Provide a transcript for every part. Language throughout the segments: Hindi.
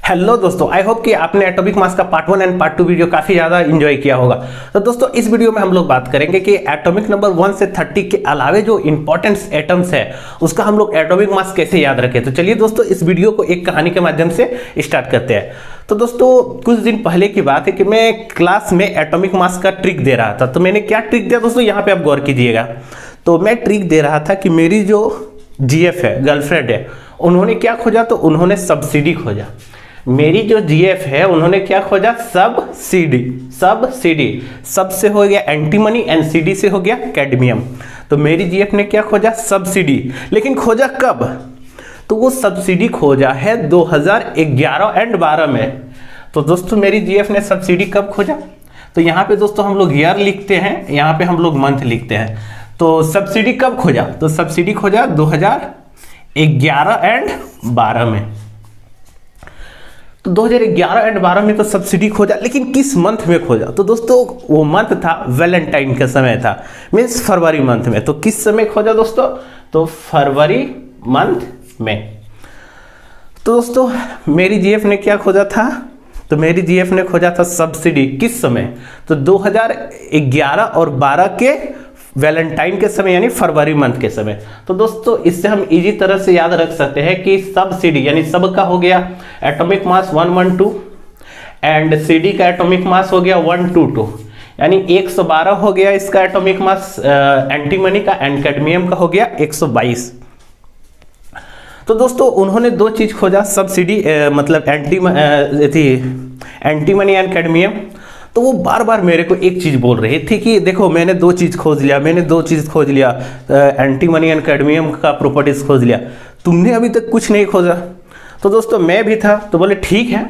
हेलो दोस्तों, आई होप कि आपने एटॉमिक मास का पार्ट 1 एंड पार्ट 2 वीडियो काफी ज्यादा एंजॉय किया होगा। तो दोस्तों इस वीडियो में हम लोग बात करेंगे कि एटॉमिक नंबर 1 से 30 के अलावे जो इंपॉर्टेंट एटम्स है उसका हम लोग एटॉमिक मास कैसे याद रखें। तो चलिए दोस्तों इस वीडियो को एक कहानी के माध्यम से स्टार्ट करते हैं। तो दोस्तों कुछ दिन पहले की बात है कि मैं क्लास में एटॉमिक मास का ट्रिक दे रहा था। तो मैंने क्या ट्रिक दिया दोस्तों, यहाँ पे आप गौर कीजिएगा। तो मैं ट्रिक दे रहा था कि मेरी जो जीएफ है, गर्लफ्रेंड है, उन्होंने क्या खोजा, तो उन्होंने सब्सिडी खोजा। मेरी जो जीएफ है उन्होंने क्या खोजा, सब्सिडी। सब से हो गया एंटीमनी, एनसीडी से हो गया कैडमियम। तो मेरी जीएफ ने क्या खोजा, सब्सिडी। लेकिन खोजा कब, तो वो सब्सिडी खोजा है 2011 एंड 12 में। तो दोस्तों मेरी जीएफ ने सब्सिडी कब खोजा, तो यहाँ पे दोस्तों हम लोग ईयर लिखते हैं, यहाँ पे हम लोग मंथ लिखते हैं। तो सब्सिडी कब खोजा, तो सब्सिडी खोजा 2011 एंड 12 में। तो 2011 एंड 12 में तो सब्सिडी खोजा, लेकिन किस मंथ में खोजा, तो दोस्तों वो मंथ था वैलेंटाइन का समय था, मीन्स फरवरी मंथ में। तो किस समय खोजा दोस्तों, तो फरवरी मंथ में। तो दोस्तों मेरी जीएफ ने क्या खोजा था, तो मेरी जीएफ ने खोजा था सब्सिडी किस समय, तो 2011 और 12 के वैलेंटाइन के समय, यानी फरवरी मंथ के समय। तो दोस्तों इससे हम इजी तरह से याद रख सकते हैं कि सब्सिडी यानी सब का हो गया एटॉमिक मास 112 एंड सीडी का एटॉमिक मास हो गया 122, यानी 112 हो गया इसका एटॉमिक मास एंटीमनी का, एंड कैडमियम का हो गया 122। तो दोस्तों उन्होंने दो चीज खोजा, सब्सिडी मतलब एंटीमनी एंड कैडमियम। तो वो बार बार मेरे को एक चीज बोल रही थी कि देखो मैंने दो चीज खोज लिया, एंटीमनी एंड कैडमियम का प्रॉपर्टीज खोज लिया, तुमने अभी तक कुछ नहीं खोजा। तो दोस्तों मैं भी था, तो बोले ठीक है,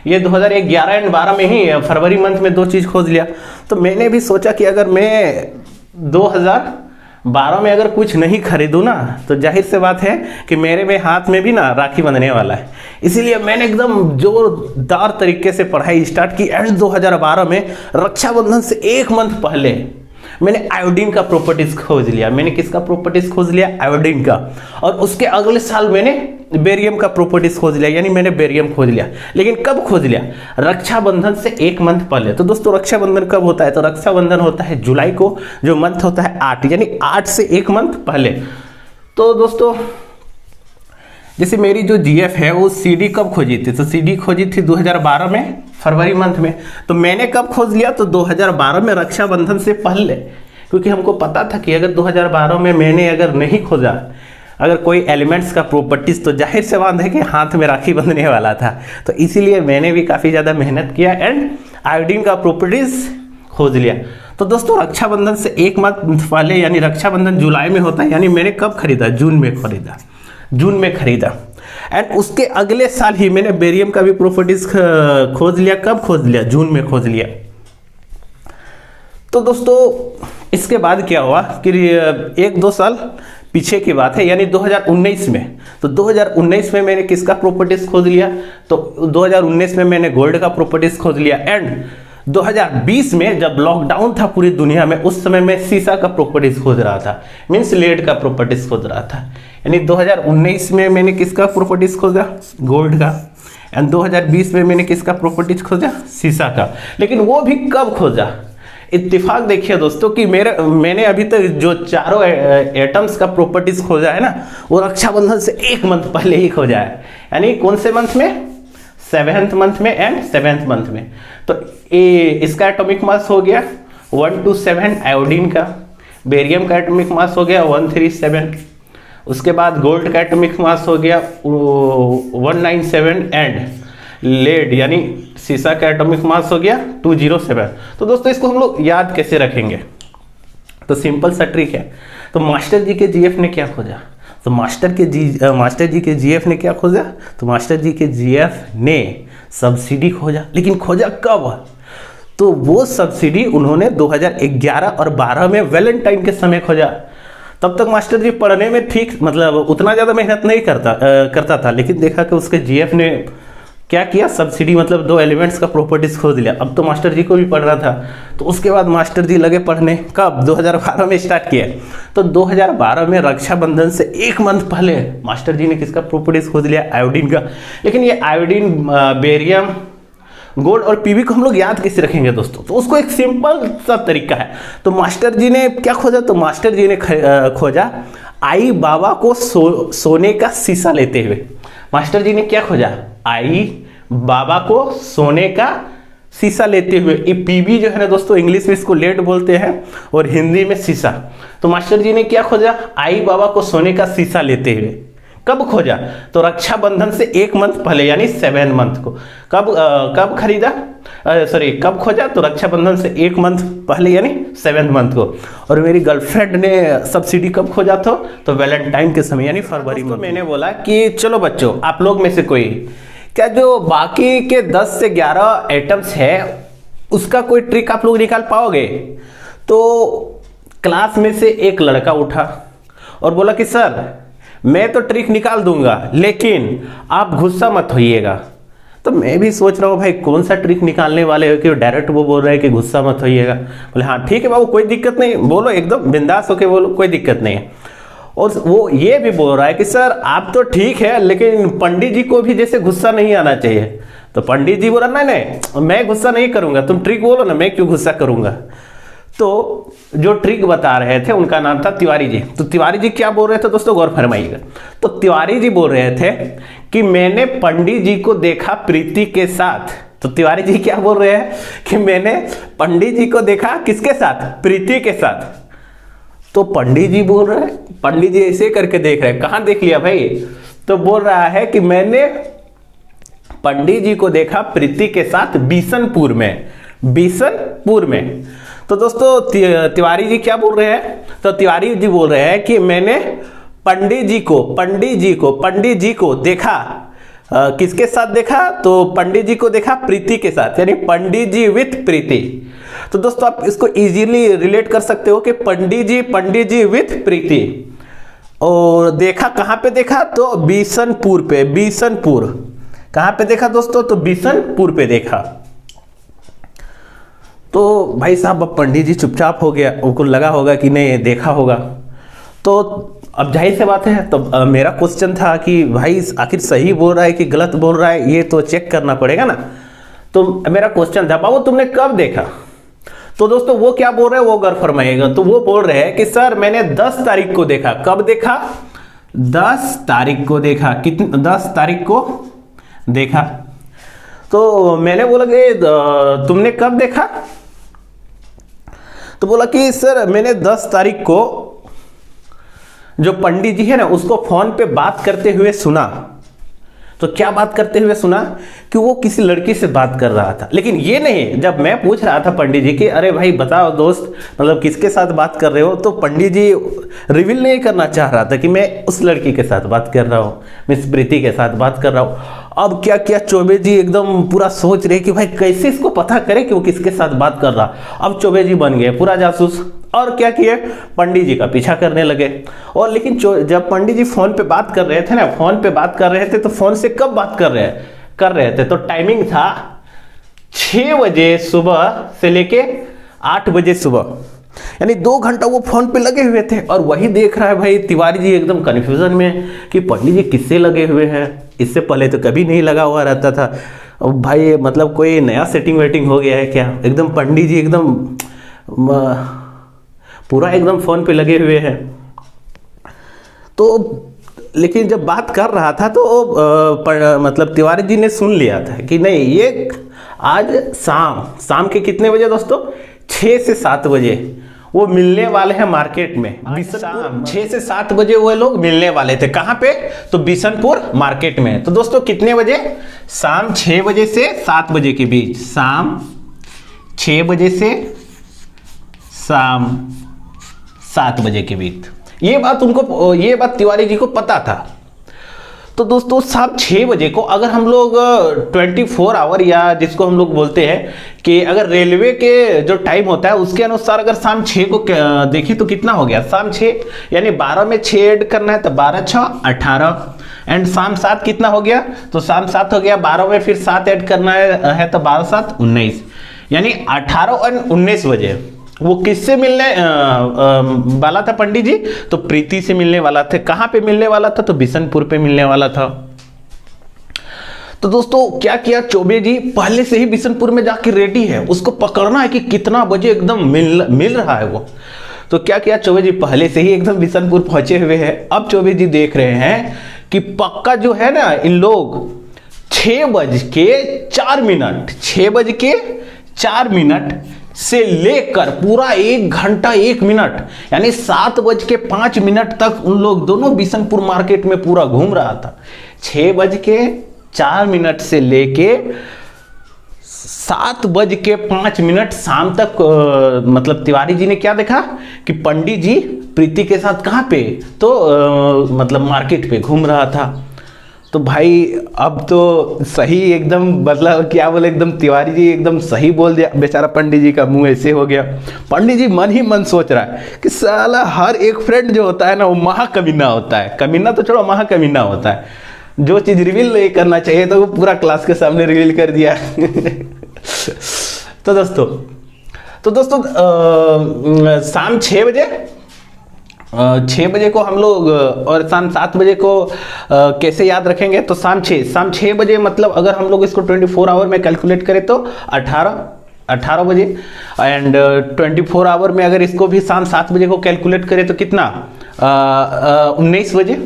ये 2011 एंड 12 में ही फरवरी मंथ में दो चीज खोज लिया। तो मैंने भी सोचा कि अगर मैं 2012 में अगर कुछ नहीं खरीदूं ना, तो जाहिर से बात है कि मेरे में हाथ में भी ना राखी बंधने वाला है। इसीलिए मैंने एकदम जोरदार तरीके से पढ़ाई स्टार्ट की। एंड 2012 में रक्षाबंधन से एक मंथ पहले मैंने आयोडीन का प्रॉपर्टीज खोज लिया। मैंने किसका प्रॉपर्टीज खोज लिया, आयोडीन का। और उसके अगले साल मैंने बेरियम का प्रॉपर्टीज खोज लिया, यानी मैंने बेरियम खोज लिया। लेकिन कब खोज लिया, रक्षाबंधन से एक मंथ पहले। तो दोस्तों रक्षाबंधन कब होता है, तो रक्षाबंधन होता है जुलाई को, जो मंथ होता है 8, यानी 8 से एक मंथ पहले। तो दोस्तों जैसे मेरी जो जीएफ है वो सीडी कब खोजी थी, तो सीडी खोजी थी 2012 में फरवरी मंथ में। तो मैंने कब खोज लिया, तो 2012 में रक्षाबंधन से पहले, क्योंकि हमको पता था कि अगर 2012 में मैंने अगर नहीं खोजा अगर कोई एलिमेंट्स का प्रॉपर्टीज, तो जाहिर से बात है कि हाथ में राखी बंधने वाला था। तो इसीलिए मैंने भी काफ़ी ज़्यादा मेहनत किया एंड आयोडीन का प्रॉपर्टीज खोज लिया। तो दोस्तों रक्षाबंधन से एक मंथ पहले, यानी रक्षाबंधन जुलाई में होता है, यानी मैंने कब खरीदा, जून में खरीदा। एंड उसके अगले साल ही मैंने बेरियम का भी प्रॉपर्टीज खोज लिया। कब खोज लिया, जून में खोज लिया। तो दोस्तों इसके बाद क्या हुआ कि 1-2 साल पीछे की बात है, यानी 2019 में। तो 2019 में मैंने किसका प्रॉपर्टीज खोज लिया, तो 2019 में मैंने गोल्ड का प्रॉपर्टीज खोज लिया। एंड 2020 में जब लॉकडाउन था पूरी दुनिया में, उस समय मैं सीसा का प्रॉपर्टीज खोज रहा था, मीन्स लेड का प्रॉपर्टीज खोज रहा था। यानी 2019 में मैंने किसका प्रॉपर्टीज खोजा, गोल्ड का। एंड 2020 में मैंने किसका प्रॉपर्टीज खोजा, सीसा का। लेकिन वो भी कब खोजा, इत्तेफाक देखिए दोस्तों कि मैंने अभी तक जो चारों एटम्स का प्रॉपर्टीज खोजा है ना, वो रक्षाबंधन से एक मंथ पहले ही खोजा है। यानी कौन से मंथ में, 7th मंथ में एंड 7th मंथ में। तो इसका एटॉमिक मास हो गया 127 आयोडीन का, बेरियम का एटॉमिक मास हो गया 137, उसके बाद गोल्ड का एटॉमिक मास हो गया 197 एंड लेड यानी सीसा का एटॉमिक मास हो गया 207। तो दोस्तों इसको हम लोग याद कैसे रखेंगे, तो सिंपल सा ट्रिक है। तो मास्टर जी के जीएफ ने क्या खोजा, तो मास्टर जी के जीएफ ने क्या खोजा, तो मास्टर जी के जीएफ ने सब्सिडी खोजा। लेकिन खोजा कब, तो वो सब्सिडी उन्होंने 2011 और 12 में वैलेंटाइन के समय खोजा। तब तक मास्टर जी पढ़ने में ठीक, मतलब उतना ज़्यादा मेहनत नहीं करता था। लेकिन देखा कि उसके जीएफ ने क्या किया, सब्सिडी मतलब दो एलिमेंट्स का प्रॉपर्टीज खोज लिया। अब तो मास्टर जी को भी पढ़ना था, तो उसके बाद मास्टर जी लगे पढ़ने। कब? 2012 में स्टार्ट किया। तो 2012 में रक्षाबंधन से एक मंथ पहले मास्टर जी ने किसका प्रॉपर्टीज खोज लिया? आयोडीन का। लेकिन ये आयोडीन, बेरियम, गोल्ड और पीवी को हम लोग याद कैसे रखेंगे दोस्तों? तो उसको एक सिंपल सा तरीका है। तो मास्टर जी ने क्या खोजा? तो मास्टर जी ने खोजा आई बाबा को सोने का शीशा लेते हुए। मास्टर जी ने क्या खोजा? आई बाबा को सोने का शीशा लेते हुए। ये पीबी जो है ना दोस्तों, इंग्लिश में इसको लेड बोलते हैं और हिंदी में शीशा। तो मास्टर जी ने क्या खोजा? आई बाबा को सोने का शीशा लेते हुए। कब खोजा? तो रक्षाबंधन से एक मंथ पहले, यानी 7 मंथ को। कब खरीदा? कब खोजा? तो रक्षाबंधन से एक मंथ पहले, यानी 7 मंथ को। और मेरी गर्लफ्रेंड ने सब्सिडी कब खोजा था? तो वैलेंटाइन के समय, यानी फरवरी में। मैंने बोला कि चलो बच्चों, आप लोग में से कोई क्या जो बाकी के 10 से 11 आइटम्स है उसका कोई ट्रिक आप लोग निकाल पाओगे? तो क्लास में से एक लड़का उठा और बोला कि सर मैं तो ट्रिक निकाल दूंगा, लेकिन आप गुस्सा मत होइएगा। तो मैं भी सोच रहा हूँ भाई कौन सा ट्रिक निकालने वाले हो कि डायरेक्ट वो बोल रहे हैं कि गुस्सा मत होइएगा। बोले हाँ ठीक है बाबू, कोई दिक्कत नहीं, बोलो, एकदम बिंदास होके बोलो, कोई दिक्कत नहीं है। और वो ये भी बोल रहा है कि सर आप तो ठीक है, लेकिन पंडित जी को भी जैसे गुस्सा नहीं आना चाहिए। तो पंडित जी बोला नहीं नहीं, मैं गुस्सा नहीं करूंगा, तुम ट्रिक बोलो ना, मैं क्यों गुस्सा करूंगा। तो जो ट्रिक बता रहे थे उनका नाम था तिवारी जी। तो तिवारी जी क्या बोल रहे थे दोस्तों, गौर फरमाइएगा। तो तिवारी जी बोल रहे थे कि मैंने पंडित जी को देखा प्रीति के साथ। तो तिवारी जी क्या बोल रहे हैं कि मैंने पंडित जी को देखा किसके साथ? प्रीति के साथ। तो पंडित जी बोल रहे हैं, पंडित जी ऐसे करके देख रहे हैं, कहां देख लिया भाई? तो बोल रहा है कि मैंने पंडित जी को देखा प्रीति के साथ बिशनपुर में, बिशनपुर में। तो दोस्तों तिवारी जी क्या बोल रहे हैं? तो तिवारी जी बोल रहे हैं कि मैंने पंडित जी को देखा, किसके साथ देखा? तो पंडित जी को देखा प्रीति के साथ, यानी पंडित जी विथ प्रीति। तो दोस्तों आप इसको इजीली रिलेट कर सकते हो कि पंडित जी विथ प्रीति। और देखा कहां पे देखा? तो बिशनपुर पे। बिशनपुर कहां पे देखा दोस्तों? तो बिशनपुर पे देखा। तो भाई साहब अब पंडित जी चुपचाप हो गया, उनको लगा होगा कि नहीं देखा होगा। तो अब जाहिर सी बात है, तो मेरा क्वेश्चन था कि भाई आखिर सही बोल रहा है कि गलत बोल रहा है, ये तो चेक करना पड़ेगा ना। तो मेरा क्वेश्चन था बाबू तुमने कब देखा? तो दोस्तों वो क्या बोल रहे हैं वो गौर फरमाइएगा। तो वो बोल रहे हैं कि सर मैंने 10 तारीख को देखा। कब देखा? 10 तारीख को देखा। कितनी? 10 तारीख को देखा। तो मैंने बोला कि तुमने कब देखा? तो बोला कि सर मैंने 10 तारीख को जो पंडित जी है ना उसको फोन पे बात करते हुए सुना। तो क्या बात करते हुए सुना? कि वो किसी लड़की से बात कर रहा था। लेकिन ये नहीं, जब मैं पूछ रहा था पंडित जी कि अरे भाई बताओ दोस्त, मतलब किसके साथ बात कर रहे हो, तो पंडित जी रिवील नहीं करना चाह रहा था कि मैं उस लड़की के साथ बात कर रहा हूँ, मिस प्रीति के साथ बात कर रहा हूँ। अब क्या किया, चौबे जी एकदम पूरा सोच रहे कि भाई कैसे इसको पता करे कि वो किसके साथ बात कर रहा। अब चौबे जी बन गए पूरा जासूस। और क्या किए, पंडित जी का पीछा करने लगे। और लेकिन जब पंडित जी फोन पे बात कर रहे थे ना, फोन पे बात कर रहे थे, तो फोन से कब बात कर रहे थे? तो टाइमिंग था 6 बजे सुबह से लेके 8 बजे सुबह, यानी 2 घंटा वो फोन पे लगे हुए थे। और वही देख रहा है भाई तिवारी जी एकदम कंफ्यूजन में कि पंडित जी किससे लगे हुए हैं, इससे पहले तो कभी नहीं लगा हुआ रहता था। अब भाई मतलब कोई नया सेटिंग वेटिंग हो गया है क्या? एकदम पंडित जी एकदम पूरा एकदम फोन पे लगे हुए हैं। तो लेकिन जब बात कर रहा था तो मतलब तिवारी जी ने सुन लिया था कि नहीं, ये आज शाम के कितने बजे दोस्तों? 6 से 7 बजे वो मिलने वाले हैं मार्केट में। बिशनपुर 6 से 7 बजे वो लोग मिलने वाले थे। कहां पे? तो बिशनपुर मार्केट में। तो दोस्तों कितने बजे? शाम 6 बजे से 7 बजे के बीच। शाम 6 बजे से शाम 7 बजे के बीच। ये बात तिवारी जी को पता था। तो दोस्तों शाम 6 बजे को अगर हम लोग 24 आवर या जिसको हम लोग बोलते हैं कि अगर रेलवे के जो टाइम होता है उसके अनुसार अगर शाम 6 को देखें तो कितना हो गया? शाम 6 यानी 12 में 6 ऐड करना है तो 12 6 18, एंड शाम 7 कितना हो गया, तो शाम 7 हो गया, 12 में फिर 7 ऐड करना है तो 12 7 19, यानी 18 और 19 बजे वो किससे मिलने वाला था पंडित जी, तो प्रीति से मिलने वाला था। कहाँ पे मिलने वाला था, तो बिशनपुर पे मिलने वाला था। तो दोस्तों क्या किया चौबे जी, पहले से ही बिशनपुर में जाके रेडी है, उसको पकड़ना है कि कितना बजे एकदम मिल रहा है वो। तो क्या किया चौबे जी, पहले से ही एकदम बिशनपुर पहुंचे हुए हैं। अब चौबे जी देख रहे हैं कि पक्का जो है ना, इन लोग 6:04, 6:04 से लेकर पूरा 1 घंटा 1 मिनट यानी 7:05 तक उन लोग दोनों बिशनपुर मार्केट में पूरा घूम रहा था। 6:04 से लेके 7:05 शाम तक मतलब तिवारी जी ने क्या देखा कि पंडित जी प्रीति के साथ कहाँ पे, तो मतलब मार्केट पे घूम रहा था। तो भाई अब तो सही एकदम मतलब क्या बोले, एकदम तिवारी जी एकदम सही बोल दिया। बेचारा पंडित जी का मुंह ऐसे हो गया। पंडित जी मन ही मन सोच रहा है कि साला हर एक फ्रेंड जो होता है ना वो महाकमीना होता है। कमीना तो छोड़ो, महाकमीना होता है। जो चीज रिवील नहीं करना चाहिए तो वो पूरा क्लास के सामने रिवील कर दिया। तो दोस्तों शाम 6 बजे को हम लोग और शाम 7 बजे को कैसे याद रखेंगे, तो शाम 6 बजे मतलब अगर हम लोग इसको 24 आवर में कैलकुलेट करें तो 18 बजे, एंड 24 आवर में अगर इसको भी शाम 7 बजे को कैलकुलेट करें तो कितना 19 बजे।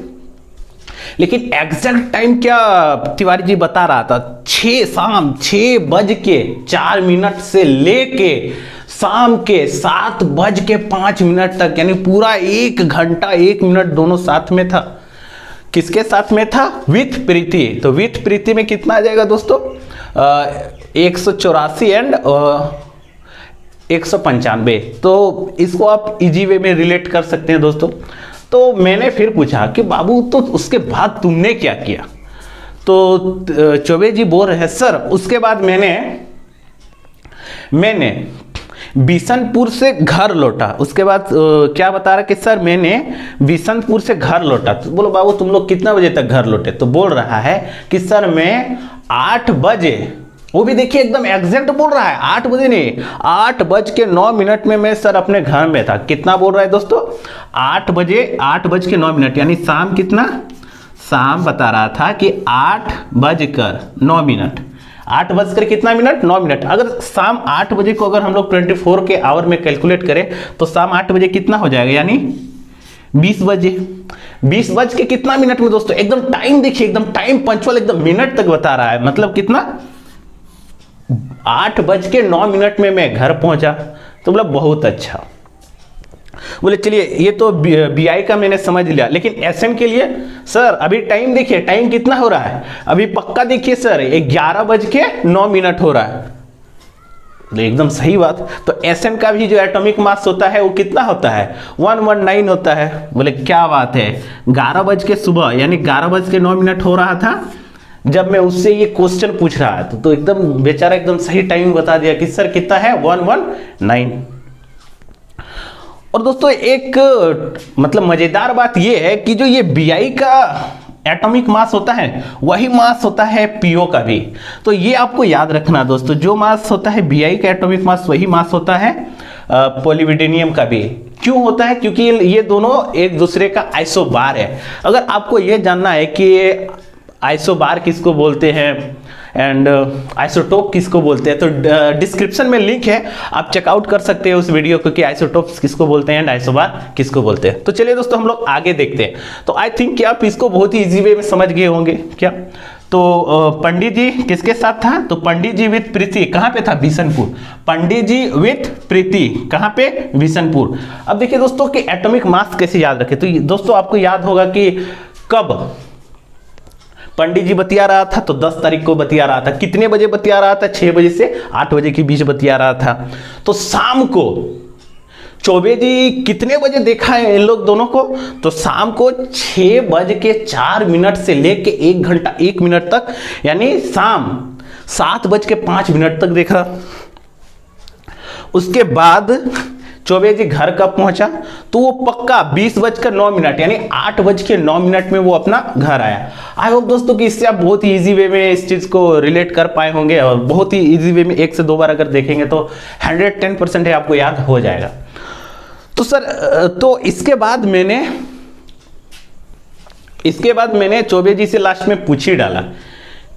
लेकिन एग्जैक्ट टाइम क्या तिवारी जी बता रहा था, शाम 6:04 से लेके शाम के 7:05 तक, यानी पूरा 1 घंटा 1 मिनट दोनों साथ में था। किसके साथ में था, विथ प्रीति। तो विथ प्रीति में कितना आ जाएगा दोस्तों, 184 एंड 195। तो इसको आप इजी वे में रिलेट कर सकते हैं दोस्तों। तो मैंने फिर पूछा कि बाबू तो उसके बाद तुमने क्या किया, तो चौबे जी बोल रहे हैं सर उसके बाद मैंने बिशनपुर से घर लौटा। उसके बाद क्या बता रहा कि सर मैंने बिशनपुर से घर लौटा। तो बोलो बाबू तुम लोग कितना बजे तक घर लौटे, तो बोल रहा है कि सर मैं 8 बजे, वो भी देखिए एकदम एग्जैक्ट बोल रहा है, 8 बजे नहीं 8:09 में मैं सर अपने घर में था। कितना बोल रहा है दोस्तों, 8:09, यानी शाम कितना, शाम बता रहा था कि 8:09, 8 कितना मिनट, 9 मिनट। अगर शाम 8 बजे को अगर हम लोग 24 के आवर में कैलकुलेट करें तो शाम 8 बजे कितना हो जाएगा, यानी 20 बजे। 20 बज के कितना मिनट में दोस्तों, एकदम टाइम देखिए, एकदम टाइम पंचुअल, एकदम मिनट तक बता रहा है। मतलब कितना, 8:09 में मैं घर पहुंचा। तो बोला बहुत अच्छा। बोले चलिए ये तो बीआई का मैंने समझ लिया, लेकिन एसएन के लिए सर अभी टाइम देखिए, टाइम कितना हो रहा है अभी, पक्का देखिए सर 11:09 हो रहा है। तो एकदम सही बात। तो एसएन का भी जो एटॉमिक मास होता है वो कितना होता है, 119 होता है। बोले क्या बात है, 11 बज के सुबह यानी 11:09 हो रहा था जब मैं उससे ये क्वेश्चन पूछ रहा था। तो एकदम बेचारा एकदम सही टाइम बता दिया कि सर कितना है, 119। और दोस्तों एक मतलब मजेदार बात ये है कि जो ये बीआई का एटॉमिक मास होता है वही मास होता है पीओ का भी। तो ये आपको याद रखना दोस्तों, जो मास होता है बीआई का एटॉमिक मास वही मास होता है पॉलीविडेनियम का भी। क्यों होता है, क्योंकि ये दोनों एक दूसरे का आइसोबार है। अगर आपको ये जानना है कि आइसोबार किसको बोलते हैं एंड आइसोटोप किसको बोलते हैं, तो डिस्क्रिप्शन में लिंक है, आप चेकआउट कर सकते हैं उस वीडियो को कि आइसोटोप्स किसको बोलते हैं एंड आइसोबार किसको बोलते हैं। तो चलिए दोस्तों हम लोग आगे देखते हैं। तो आई थिंक कि आप इसको बहुत ही इजी वे में समझ गए होंगे क्या। तो पंडित जी किसके साथ था, तो पंडित जी विथ प्रीति कहाँ पे था, बिशनपुर। पंडित जी विथ प्रीति कहाँ पे, बिशनपुर। अब देखिए दोस्तों कि एटॉमिक मास कैसे याद रखे। तो दोस्तों आपको याद होगा कि कब पंडित जी बतिया रहा था, तो 10 तारीख को बतिया रहा था। कितने बजे बतिया रहा था, 6 बजे से 8 बजे के बीच बतिया रहा था। तो शाम को चौबे जी कितने बजे देखा है इन लोग दोनों को, तो शाम को 6:04 से लेके 1 घंटा 1 मिनट तक, यानी शाम 7:05 तक देखा। उसके बाद चौबे जी घर कब पहुंचा, तो वो पक्का 20:09 यानी 8:09 में वो अपना घर आया। आई होप दोस्तों कि इससे आप बहुत ही इजी वे में इस चीज को रिलेट कर पाए होंगे और बहुत ही इजी वे में 1 से 2 बार अगर देखेंगे तो 110% है आपको याद हो जाएगा। तो सर तो इसके बाद मैंने चौबे जी से लास्ट में पूछ ही डाला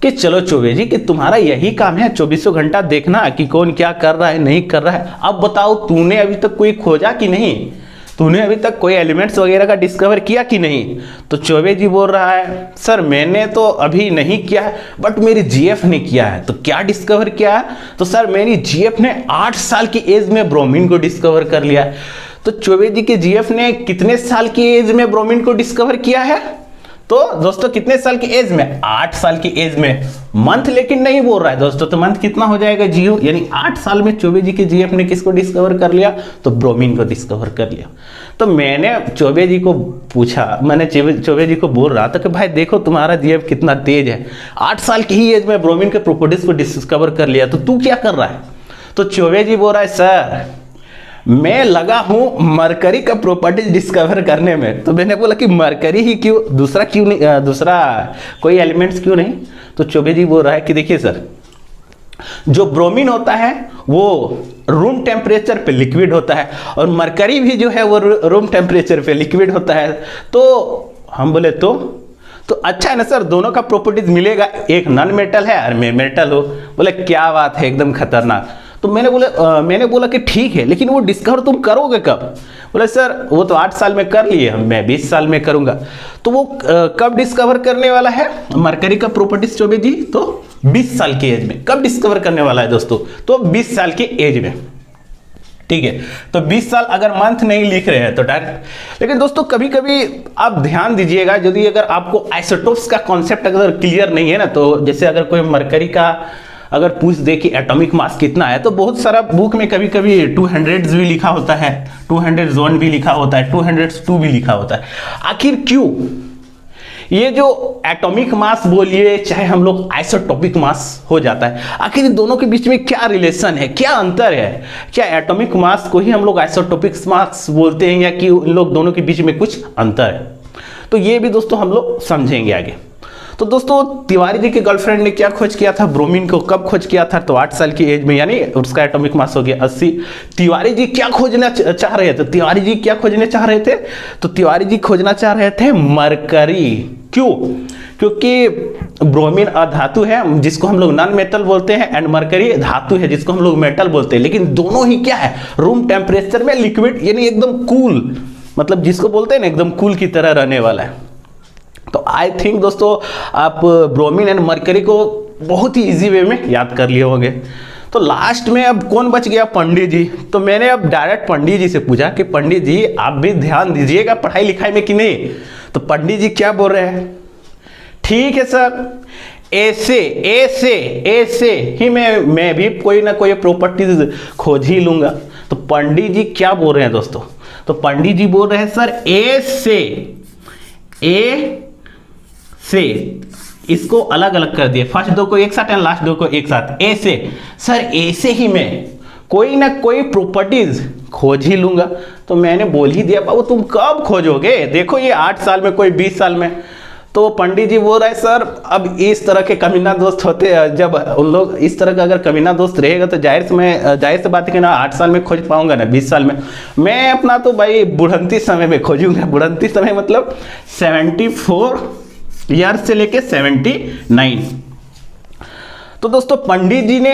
कि चलो चौबे जी कि तुम्हारा यही काम है 24 घंटा देखना कि कौन क्या कर रहा है नहीं कर रहा है, अब बताओ तूने अभी तक कोई खोजा कि नहीं, तूने अभी तक कोई एलिमेंट्स वगैरह का डिस्कवर किया कि नहीं। तो चौबे जी बोल रहा है सर मैंने तो अभी नहीं किया है बट मेरी जीएफ ने किया है। तो क्या डिस्कवर किया है, तो सर मेरी जीएफ ने 8 साल की एज में ब्रोमीन को डिस्कवर कर लिया है। तो चौबे जी के जीएफ ने कितने साल की एज में ब्रोमीन को डिस्कवर किया है, तो दोस्तों कितने साल की एज में, 8 साल की एज में। मंथ लेकिन नहीं बोल रहा है दोस्तों, तो मंथ कितना हो जाएगा 0, यानी 8 साल में चौबे जी के जीएफ ने किसको डिस्कवर कर लिया, तो ब्रोमीन को डिस्कवर कर लिया। तो मैंने चौबे जी को पूछा, मैंने चौबे जी को बोल रहा था कि भाई देखो तुम्हारा जीएफ कितना तेज है, 8 साल की ही एज में ब्रोमीन के प्रॉपर्टीज को डिस्कवर कर लिया, तो तू क्या कर रहा है। तो चौबे जी बोल रहा है सर मैं लगा हूं मरकरी का प्रॉपर्टीज डिस्कवर करने में। तो मैंने बोला कि मरकरी ही क्यों, दूसरा क्यों नहीं, दूसरा कोई एलिमेंट्स क्यों नहीं। तो चौबे जी बोल रहा है कि देखिए सर जो ब्रोमीन होता है वो रूम टेम्परेचर पे लिक्विड होता है और मरकरी भी जो है वो रूम टेम्परेचर पे लिक्विड होता है। तो हम बोले तो अच्छा है ना सर, दोनों का प्रॉपर्टीज मिलेगा, एक नॉन मेटल है और मेटल हो। बोले क्या बात है, एकदम खतरनाक। तो मैंने बोला कि ठीक है लेकिन वो डिस्कवर तुम करोगे कब। बोले सर वो तो 8 साल में कर लिए, मैं 20 साल में करूंगा। तो वो कब डिस्कवर करने वाला है मरकरी का प्रॉपर्टीज चौबे जी, तो 20 साल की एज में। कब डिस्कवर करने वाला है दोस्तों, तो 20 साल की एज में, ठीक है। तो 20 साल अगर मंथ नहीं लिख रहे हैं तो डायरेक्ट। लेकिन दोस्तों कभी कभी आप ध्यान दीजिएगा, यदि अगर आपको आइसोटोप्स का कॉन्सेप्ट अगर क्लियर नहीं है ना, तो जैसे अगर कोई मरकरी का अगर पूछ दे कि एटॉमिक मास कितना है, तो बहुत सारा बुक में कभी कभी 200 भी लिखा होता है, 201 भी लिखा होता है, 202 भी लिखा होता है। आखिर क्यों ये जो एटॉमिक मास बोलिए चाहे हम लोग आइसोटोपिक मास हो जाता है, आखिर दोनों के बीच में क्या रिलेशन है, क्या अंतर है। क्या एटॉमिक मास को ही हम लोग आइसोटोपिक मास बोलते हैं या कि उन लोग दोनों के बीच में कुछ अंतर है, तो ये भी दोस्तों हम लोग समझेंगे आगे। तो दोस्तों तिवारी जी के गर्लफ्रेंड ने क्या खोज किया था, ब्रोमीन को कब खोज किया था, तो 8 साल की एज में, यानी उसका एटॉमिक मास हो गया 80। तिवारी जी क्या खोजना चाह रहे थे, तिवारी जी क्या खोजने चाह रहे थे, तो तिवारी जी खोजना चाह रहे थे मरकरी। क्यों, क्योंकि ब्रोमीन अधातु है जिसको हम लोग नॉन मेटल बोलते हैं एंड मरकरी धातु है जिसको हम लोग मेटल बोलते हैं, लेकिन दोनों ही क्या है रूम टेम्परेचर में लिक्विड, यानी एकदम कूल, मतलब जिसको बोलते हैं ना एकदम कूल की तरह रहने वाला है। तो आई थिंक दोस्तों आप ब्रोमीन एंड मरकरी को बहुत ही इजी वे में याद कर लिए होंगे। तो लास्ट में अब कौन बच गया, पंडित जी। तो मैंने अब डायरेक्ट पंडित जी से पूछा कि पंडित जी आप भी ध्यान दीजिएगा पढ़ाई लिखाई में कि नहीं। तो पंडित जी क्या बोल रहे हैं, ठीक है सर ऐसे ही मैं भी कोई ना कोई प्रॉपर्टीज खोज ही लूंगा। तो पंडित जी क्या बोल रहे हैं दोस्तों, तो पंडित जी बोल रहे हैं सर से इसको अलग अलग कर दिए, फर्स्ट दो को एक साथ एंड लास्ट दो को एक साथ, ऐसे सर ऐसे ही मैं कोई ना कोई प्रॉपर्टीज खोज ही लूंगा। तो मैंने बोल ही दिया बाबू तुम कब खोजोगे, देखो ये 8 साल में कोई 20 साल में। तो पंडित जी बोल रहे हैं सर अब इस तरह के कमीना दोस्त होते हैं, जब उन लोग इस तरह का अगर कमीना दोस्त रहेगा तो जाहिर से बात है कि ना 8 साल में खोज पाऊंगा ना 20 साल में, मैं अपना तो भाई बुढ़ंती समय में खोजूंगा। बुढ़ंती समय मतलब 74 ईयर से लेके 79। तो दोस्तों पंडित जी ने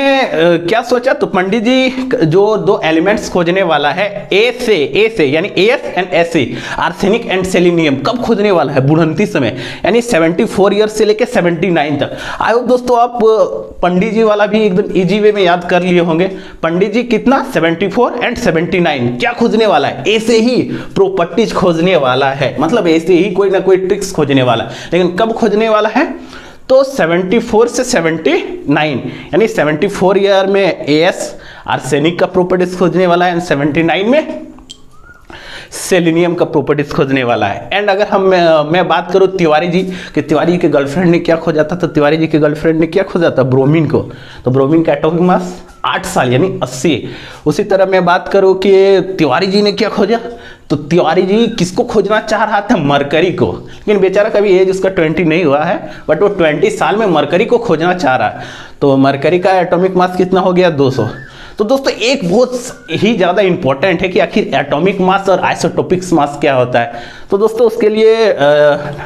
क्या सोचा, तो पंडित जी जो 2 एलिमेंट्स खोजने वाला है ए से यानी S and S arsenic and selenium, कब खोजने वाला है बुढ़ंती समय, यानी 74 ईयर से लेके 79 तक। आई होप दोस्तों आप पंडित जी वाला भी एकदम इजी वे में याद कर लिए होंगे। पंडित जी कितना 74 एंड 79 क्या खोजने वाला है, ऐसे ही प्रॉपर्टीज खोजने वाला है, मतलब ऐसे ही कोई ना कोई ट्रिक्स खोजने वाला, लेकिन कब खोजने वाला है, तो 74 से 79 यानी 74 ईयर में एस आर्सेनिक का प्रॉपर्टीज खोजने वाला है एंड 79 में सेलेनियम का प्रॉपर्टीज खोजने वाला है। एंड अगर मैं बात करूं तिवारी जी कि तिवारी जी के गर्लफ्रेंड ने क्या खोजा था, तो तिवारी जी के गर्लफ्रेंड ने क्या खोजा था, ब्रोमीन को। तो ब्रोमीन का एटॉमिक मास 8 साल यानी 80। उसी तरह मैं बात करूं कि तिवारी जी ने क्या खोजा, तो तिवारी जी किसको खोजना चाह रहा था, मरकरी को, लेकिन बेचारा कभी एज उसका 20 नहीं हुआ है, बट वो 20 साल में मरकरी को खोजना चाह रहा है। तो मरकरी का एटॉमिक मास कितना हो गया, 200। तो दोस्तों एक बहुत ही ज़्यादा इंपॉर्टेंट है कि आखिर एटॉमिक मास और आइसोटोपिक मास क्या होता है। तो दोस्तों उसके लिए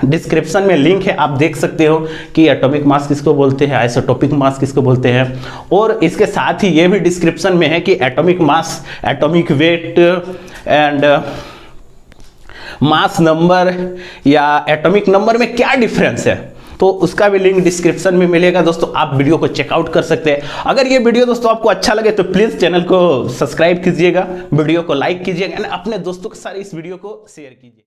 डिस्क्रिप्शन में लिंक है, आप देख सकते हो कि एटॉमिक मास किसको बोलते हैं, आइसोटोपिक मास किसको बोलते हैं। और इसके साथ ही ये भी डिस्क्रिप्शन में है कि atomic mass, atomic weight and mass number या एटॉमिक नंबर में क्या डिफरेंस है, तो उसका भी लिंक डिस्क्रिप्शन में मिलेगा। दोस्तों आप वीडियो को चेकआउट कर सकते हैं। अगर ये वीडियो दोस्तों आपको अच्छा लगे तो प्लीज़ चैनल को सब्सक्राइब कीजिएगा, वीडियो को लाइक कीजिएगा, अपने दोस्तों के साथ इस वीडियो को शेयर कीजिए।